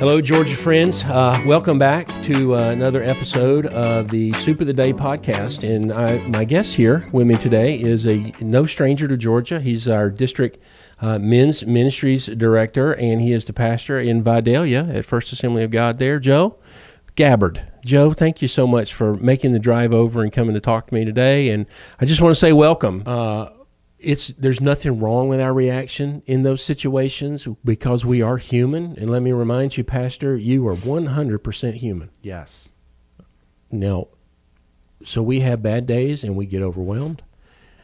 Hello, Georgia friends. Welcome back to another episode of the Soup of the Day podcast. And my guest here with me today is no stranger to Georgia. He's our district men's ministries director, and he is the pastor in Vidalia at First Assembly of God there. Joe Gabbard. Joe, thank you so much for making the drive over and coming to talk to me today. And I just want to say welcome. There's nothing wrong with our reaction in those situations because we are human. And let me remind you, Pastor, you are 100% human. Yes. Now, so we have bad days and we get overwhelmed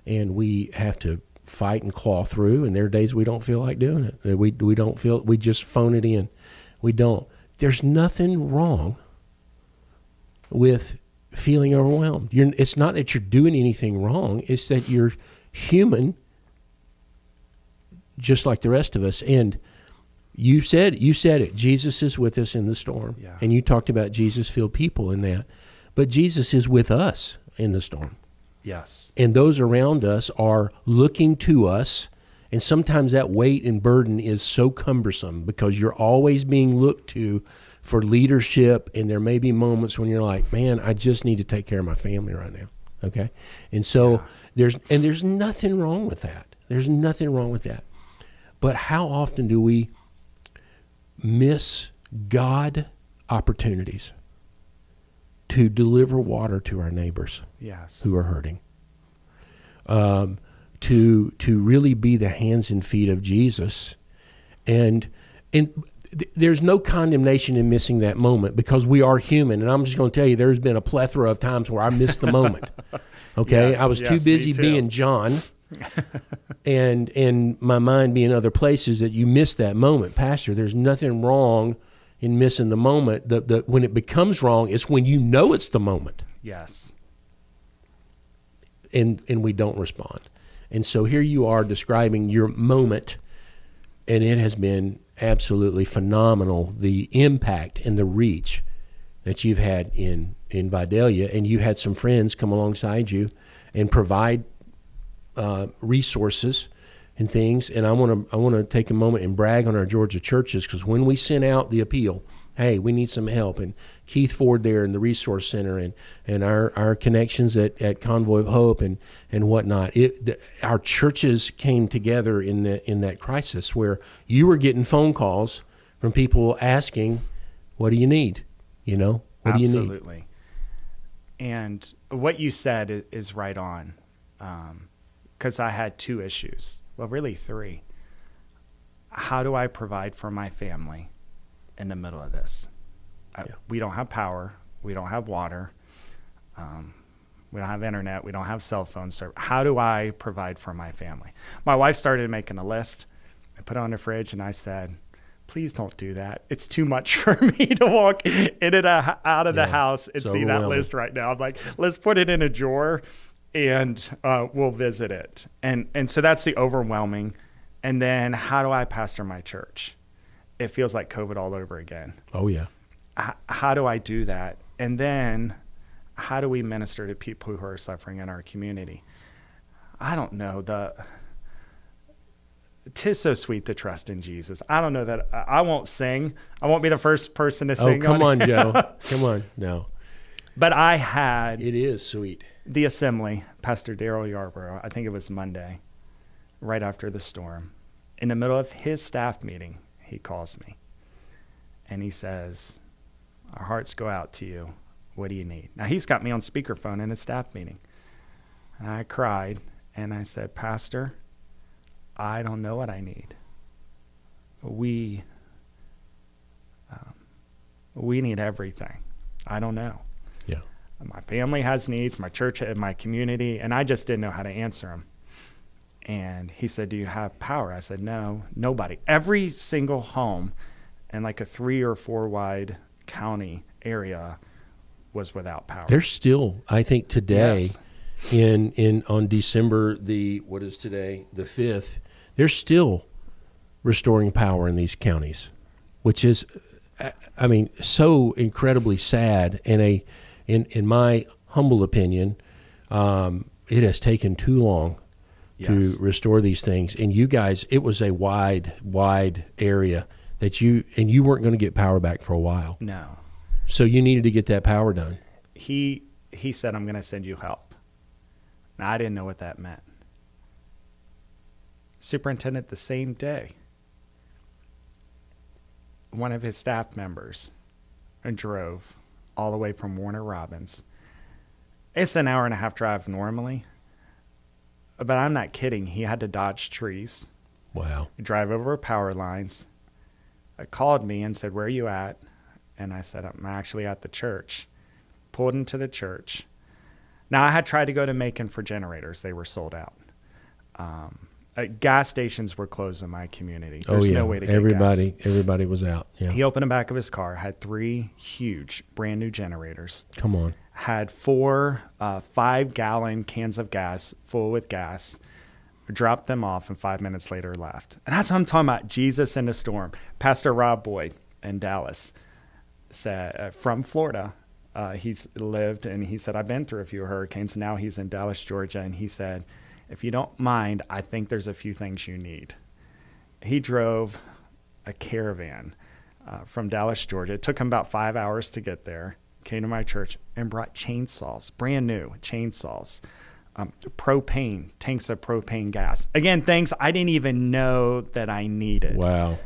and we have to fight and claw through. And there are days we don't feel like doing it. We just phone it in. We don't. There's nothing wrong with feeling overwhelmed. It's not that you're doing anything wrong. It's that you're human, just like the rest of us. And you said it. Jesus is with us in the storm. Yeah. And you talked about Jesus-filled people in that. But Jesus is with us in the storm. Yes. And those around us are looking to us. And sometimes that weight and burden is so cumbersome because you're always being looked to for leadership. And there may be moments when you're like, man, I just need to take care of my family right now. Okay. And so there's nothing wrong with that. There's nothing wrong with that. But how often do we miss God opportunities to deliver water to our neighbors who are hurting? To really be the hands and feet of Jesus. And there's no condemnation in missing that moment because we are human. And I'm just going to tell you, there's been a plethora of times where I missed the moment. Okay. I was too busy being John and my mind being other places that you miss that moment. Pastor, there's nothing wrong in missing the moment. When it becomes wrong, it's when you know it's the moment. Yes. And we don't respond. And so here you are describing your moment, and it has been absolutely phenomenal, the impact and the reach that you've had in Vidalia, and you had some friends come alongside you and provide resources and things. And I want to take a moment and brag on our Georgia churches, because when we sent out the appeal, hey, we need some help, and Keith Ford there in the Resource Center and our connections at Convoy of Hope and whatnot, our churches came together in that crisis where you were getting phone calls from people asking, what do you need? What do you need? Absolutely. And what you said is right on, because I had two issues. Well, really three. How do I provide for my family in the middle of this? We don't have power. We don't have water. We don't have internet. We don't have cell phone service. How do I provide for my family? My wife started making a list. I put it on the fridge, and I said, please don't do that. It's too much for me to walk in and out of the house and see that list right now. I'm like, let's put it in a drawer and we'll visit it. And so that's the overwhelming. And then how do I pastor my church? It feels like COVID all over again. Oh, yeah. How do I do that? And then how do we minister to people who are suffering in our community? I don't know. Tis so sweet to trust in Jesus. I don't know that I won't sing. I won't be the first person to sing. Oh, come on, Joe. Come on. No. But I had. It is sweet. The assembly, Pastor Daryl Yarborough, I think it was Monday, right after the storm. In the middle of his staff meeting, he calls me. And he says, our hearts go out to you. What do you need? Now, he's got me on speakerphone in a staff meeting. And I cried, and I said, Pastor, I don't know what I need. We need everything. I don't know. Yeah. My family has needs, my church and my community, and I just didn't know how to answer them. And he said, do you have power? I said, no, nobody. Every single home in like a 3 or 4 wide county area was without power. There's still, I think today, on December the 5th, there's still restoring power in these counties, which is, I mean, so incredibly sad. And in my humble opinion, it has taken too long to restore these things. And you guys, it was a wide area that you weren't going to get power back for a while. No. So you needed to get that power done. He said, I'm going to send you help. Now, I didn't know what that meant. Superintendent, the same day, one of his staff members drove all the way from Warner Robins. It's an hour and a half drive normally, but I'm not kidding. He had to dodge trees. Wow. Drive over power lines. Called me and said, where are you at? And I said, I'm actually at the church. Pulled into the church. Now, I had tried to go to Macon for generators. They were sold out. Gas stations were closed in my community. There's no way to get gas. Everybody was out. Yeah. He opened the back of his car, had 3 huge brand new generators. Come on. Had 4 5-gallon cans of gas full with gas, dropped them off, and 5 minutes later left. And that's what I'm talking about, Jesus in the storm. Pastor Rob Boyd in Dallas said, from Florida, he's lived, and he said, I've been through a few hurricanes. Now he's in Dallas, Georgia, and he said, if you don't mind, I think there's a few things you need. He drove a caravan from Dallas, Georgia. It took him about 5 hours to get there, came to my church, and brought chainsaws, brand new chainsaws, propane, tanks of propane gas. Again, things I didn't even know that I needed. Wow.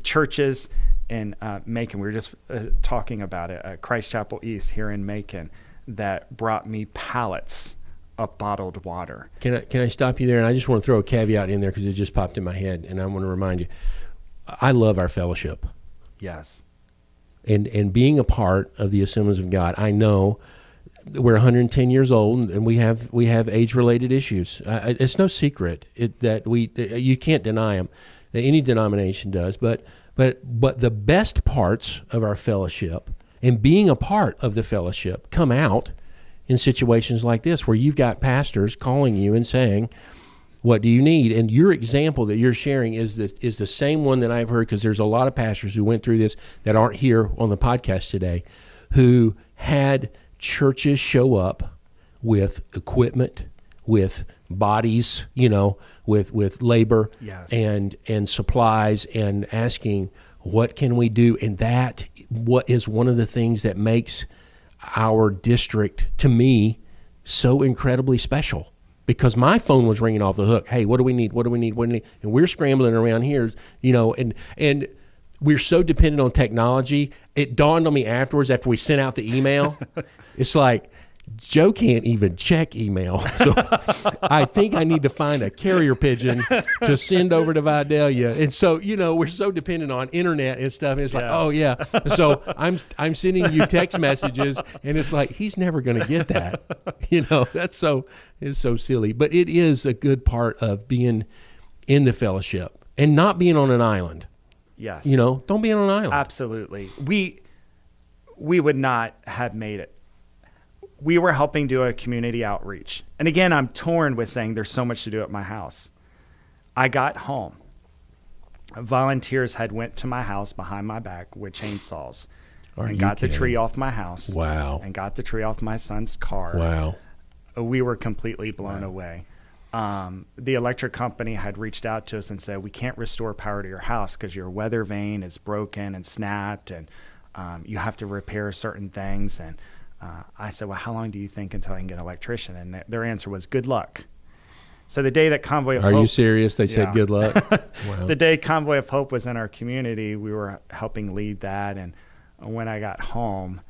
Churches in Macon, we were just talking about it, Christ Chapel East here in Macon, that brought me pallets of bottled water. Can I stop you there? And I just want to throw a caveat in there because it just popped in my head, and I want to remind you, I love our fellowship. Yes. And being a part of the Assemblies of God, I know we're 110 years old, and we have age-related issues. It's no secret that you can't deny them. That any denomination does, but the best parts of our fellowship and being a part of the fellowship come out in situations like this, where you've got pastors calling you and saying, what do you need? And your example that you're sharing is the same one that I've heard, because there's a lot of pastors who went through this that aren't here on the podcast today, who had churches show up with equipment, with bodies, with labor, yes, and supplies, and asking, what can we do? And that what is one of the things that makes our district, to me, so incredibly special, because my phone was ringing off the hook. Hey, what do we need? What do we need? What do we need? And we're scrambling around here, and we're so dependent on technology. It dawned on me afterwards, after we sent out the email, it's like, Joe can't even check email. So I think I need to find a carrier pigeon to send over to Vidalia. And so, we're so dependent on internet and stuff. And it's like, oh yeah. So I'm sending you text messages, and it's like, he's never going to get that. It's so silly. But it is a good part of being in the fellowship and not being on an island. Yes. Don't be on an island. Absolutely. We would not have made it. We were helping do a community outreach. And again, I'm torn with saying there's so much to do at my house. I got home. Volunteers had went to my house behind my back with chainsaws and got the tree off my house. Wow. And got the tree off my son's car. Wow. We were completely blown away. The electric company had reached out to us and said, we can't restore power to your house because your weather vane is broken and snapped, and you have to repair certain things. And I said, well, how long do you think until I can get an electrician? And their answer was, good luck. So the day that Convoy of Hope... Are you serious? They said good luck? Wow. The day Convoy of Hope was in our community, we were helping lead that. And when I got home,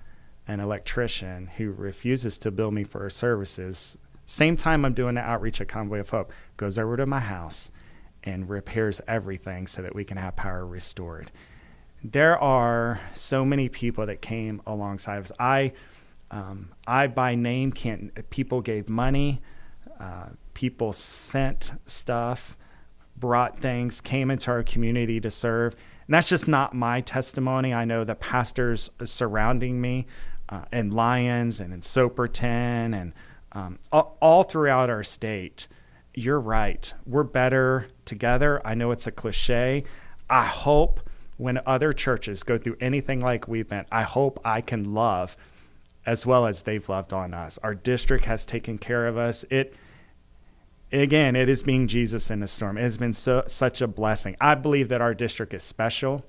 an electrician who refuses to bill me for her services, same time I'm doing the outreach at Convoy of Hope, goes over to my house and repairs everything so that we can have power restored. There are so many people that came alongside of us. I by name can't. People gave money. People sent stuff, brought things, came into our community to serve. And that's just not my testimony. I know the pastors surrounding me in Lyons and in Superintendent and all throughout our state. You're right. We're better together. I know it's a cliche. I hope when other churches go through anything like we've been, I hope I can love as well as they've loved on us. Our district has taken care of us. It is being Jesus in the storm. It has been such a blessing. I believe that our district is special.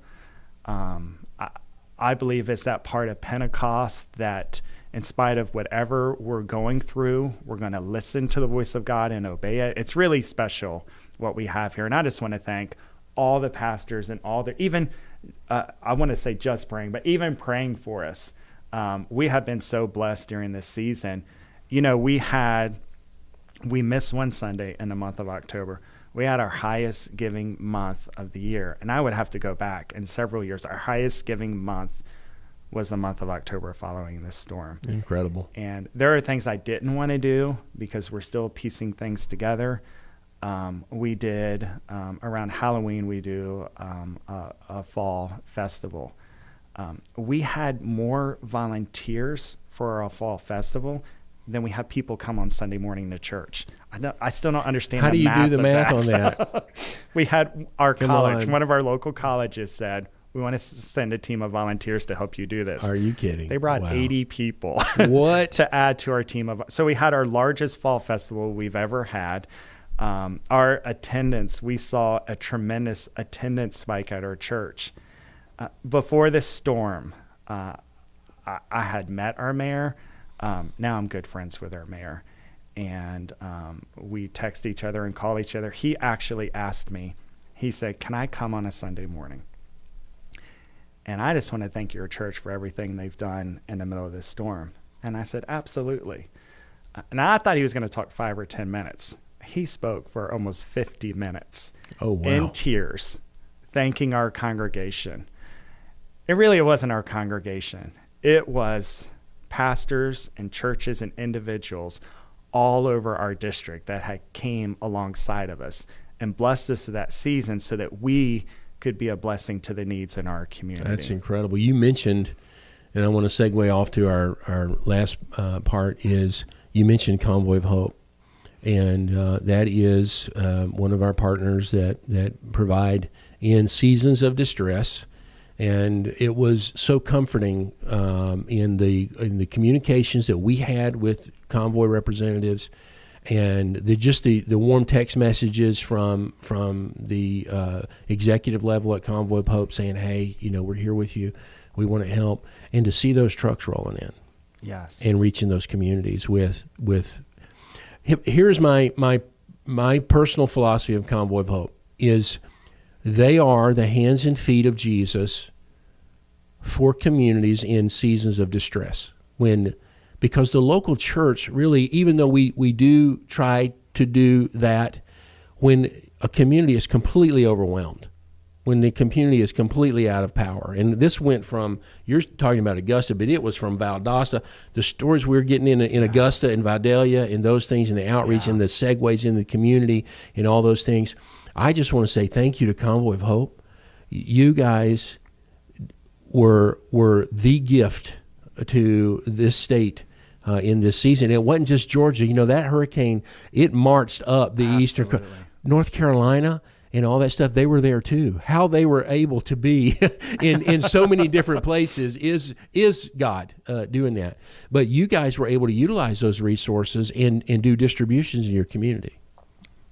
I believe it's that part of Pentecost that in spite of whatever we're going through, we're going to listen to the voice of God and obey it. It's really special what we have here. And I just want to thank all the pastors and all the, even, I want to say just praying, but even praying for us. We have been so blessed during this season. You know, we missed one Sunday in the month of October. We had our highest giving month of the year. And I would have to go back in several years. Our highest giving month was the month of October following this storm. Incredible. And there are things I didn't want to do because we're still piecing things together. We did, around Halloween, we do a fall festival. We had more volunteers for our fall festival than we have people come on Sunday morning to church. I still don't understand How do you do the math on that? We had our college, one of our local colleges said, we want to send a team of volunteers to help you do this. Are you kidding? They brought Wow. 80 people What? to add to our team of. So we had our largest fall festival we've ever had. Our attendance, we saw a tremendous attendance spike at our church. Before this storm, I had met our mayor. Now I'm good friends with our mayor. And we text each other and call each other. He actually asked me, he said, can I come on a Sunday morning? And I just want to thank your church for everything they've done in the middle of this storm. And I said, absolutely. And I thought he was going to talk 5 or 10 minutes. He spoke for almost 50 minutes. Oh, wow. In tears, thanking our congregation. It really wasn't our congregation. It was pastors and churches and individuals all over our district that had came alongside of us and blessed us to that season so that we could be a blessing to the needs in our community. That's incredible. You mentioned, and I want to segue off to our last part, is you mentioned Convoy of Hope. And that is one of our partners that provide in seasons of distress. And it was so comforting in the communications that we had with Convoy representatives, and the warm text messages from the executive level at Convoy of Hope saying, hey, we're here with you, we want to help, and to see those trucks rolling in, yes, and reaching those communities with. Here's my personal philosophy of Convoy of Hope is they are the hands and feet of Jesus for communities in seasons of distress. Because the local church really, even though we do try to do that when a community is completely overwhelmed, when the community is completely out of power. And this went from, you're talking about Augusta, but it was from Valdosta. The stories we were getting in Augusta and Vidalia and those things, and the outreach and the segues in the community and all those things. I just want to say thank you to Convoy of Hope. You guys were the gift to this state in this season. It wasn't just Georgia. That hurricane, it marched up the eastern coast. North Carolina and all that stuff, they were there too. How they were able to be in so many different places is God doing that. But you guys were able to utilize those resources and do distributions in your community.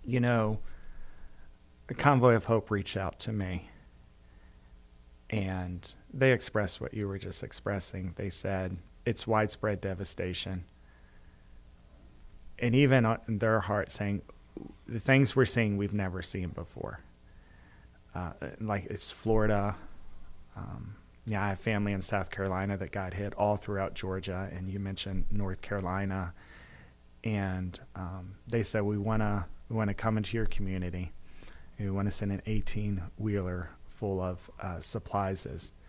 The Convoy of Hope reached out to me, and they expressed what you were just expressing. They said, it's widespread devastation. And even in their heart saying, the things we're seeing we've never seen before. Like it's Florida. I have family in South Carolina that got hit, all throughout Georgia, and you mentioned North Carolina. And they said, we want to come into your community. We want to send an 18-wheeler full of supplies.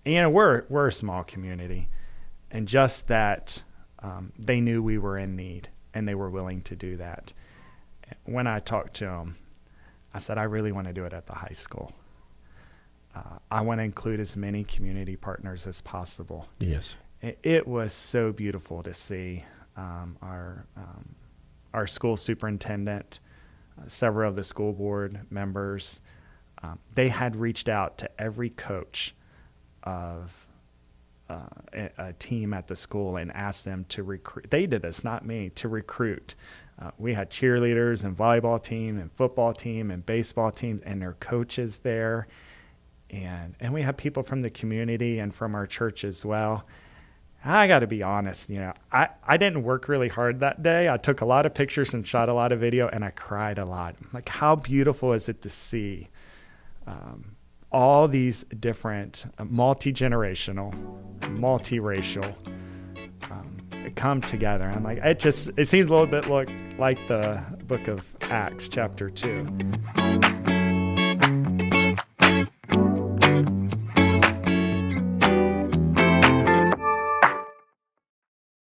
And we're a small community, and just that they knew we were in need, and they were willing to do that. When I talked to them, I said, I really want to do it at the high school. I want to include as many community partners as possible. Yes. It was so beautiful to see our school superintendent, several of the school board members. They had reached out to every coach of a team at the school and asked them to recruit. They did this, not me, to recruit. We had cheerleaders and volleyball team and football team and baseball teams and their coaches there. and we have people from the community and from our church as well. I got to be honest, I didn't work really hard that day. I took a lot of pictures and shot a lot of video, and I cried a lot. Like, how beautiful is it to see all these different multi-generational, multiracial come together. I'm like, it seems a little bit like the book of Acts chapter 2.